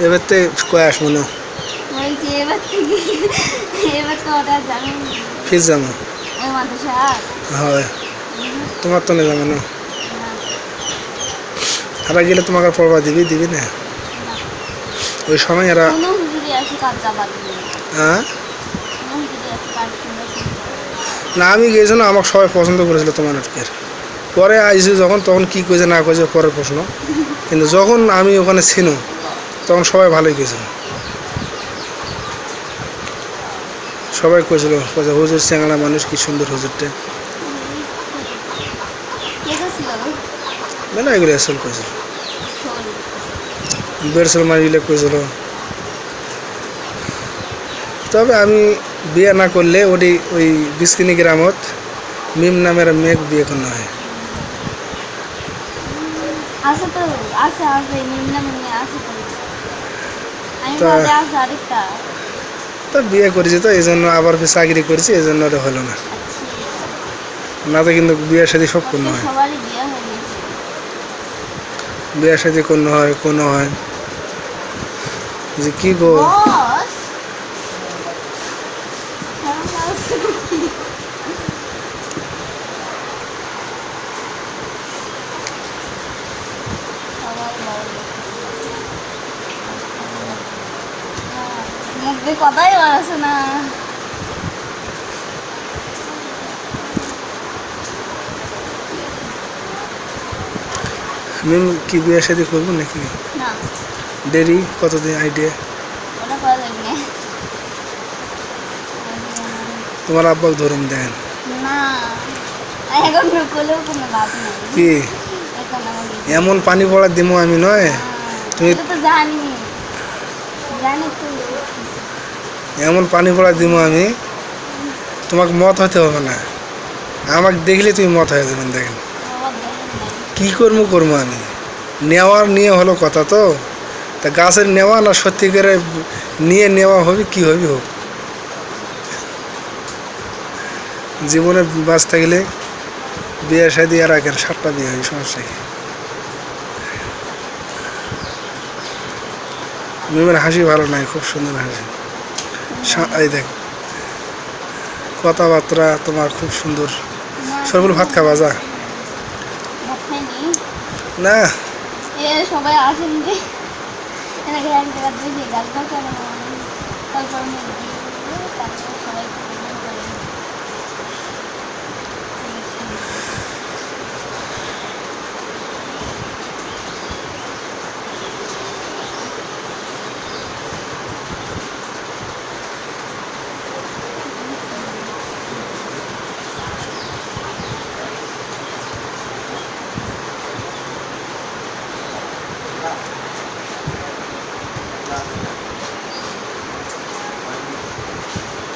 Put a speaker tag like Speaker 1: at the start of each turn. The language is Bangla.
Speaker 1: এবার তো কয়ে আসবো না
Speaker 2: বলছি এবার থেকে এবার তো অর্ডার জানি
Speaker 1: ফিস যাবো
Speaker 2: ওই মাদ্রাসা
Speaker 1: হয় তোমার তো না যাবো না
Speaker 2: না
Speaker 1: এরা গেলে তোমাকে আর পড়বা দিবি না
Speaker 2: না
Speaker 1: ওই সময় এরা
Speaker 2: কোনো হুজুরি আছে কাজ যাবার
Speaker 1: হ্যাঁ
Speaker 2: কোনো হুজুরি আছে কাজ সুন্দর
Speaker 1: না আমি গিয়েছি না আমাকে সবাই পছন্দ করেছিল তোমার নাটকের পরে আইসি যখন তখন কী করেছে না করেছে পরের প্রশ্ন কিন্তু যখন আমি ওখানে ছিল তখন সবাই ভালোই গেছিল সবাই করেছিল হুজুর চ্যাংড়া মানুষ কি সুন্দর হুজুরটা
Speaker 2: কে ছিল
Speaker 1: মানে এগুলো আসল করেছিল
Speaker 2: শোন
Speaker 1: বেরসল মারিলে করেছিল তবে আমি বিয়ে না করলে ওই বিস্কিনি গ্রামত মিম নামের মেঘ বিয়ে করতে হয়
Speaker 2: আছে তো আছে নিম্ন মিম্নে আছে তো আমি
Speaker 1: তা
Speaker 2: ভাবে আছে আরেকটা
Speaker 1: তো বিয়ে করেছি তো এই জন্য আবার চাকরি করেছি এই জন্য ওটা হলো না
Speaker 2: আচ্ছা
Speaker 1: না তো কিন্তু বিয়ের সাথে সব
Speaker 2: কত
Speaker 1: কোনো হয়
Speaker 2: সবারই বিয়ে হয়ে গেছে
Speaker 1: বিয়ের সাথে কোনো হয় যে কি গো
Speaker 2: বস কেমন লাগছে? সবাই বড় লোক। মুখ দিয়ে কথাই বাড়াছে না
Speaker 1: মিম কি বিয়ের সাথে করবো নাকি
Speaker 2: না
Speaker 1: দেরি কতদিন আইডিয়া
Speaker 2: ওটা করা যাবে না
Speaker 1: তোমার আব্বাকে ধরুন দেন
Speaker 2: না এখন করলেও কোনো লাভ নেই
Speaker 1: কি
Speaker 2: এখন আমাকে
Speaker 1: এমন পানি পড়া দিমো আমি নয় তুমি
Speaker 2: এটা তো জানি জানি তো
Speaker 1: এমন পানি পড়া দিমো আমি তোমাকে মত হতে হবে না আমাকে দেখলে তুমি মত হয়ে যাবেন দেখেন
Speaker 2: আবার দেখেন নাই
Speaker 1: কী করবো আমি নেওয়ার নিয়ে হলো কথা তো তা গাছের নেওয়া না সত্যিকারে নিয়ে নেওয়া হবে কি হবে হোক জীবনে বাঁচতে গেলে বিয়ে শাদি আর আগের 7টা বিয়ে হয় সমস্যা কি মিমের হাসি ভালো নাই খুব সুন্দর হাসি এই দেখ কথাবার্তা তোমার খুব সুন্দর সরবুল ভাত খাবা যা
Speaker 2: ভাত খাইনি
Speaker 1: না
Speaker 2: এ সবাই আসেন যে এনাকে এক জায়গা দেখি গাছটা কেন তারপর মুখ দিয়ে তারপর সবাই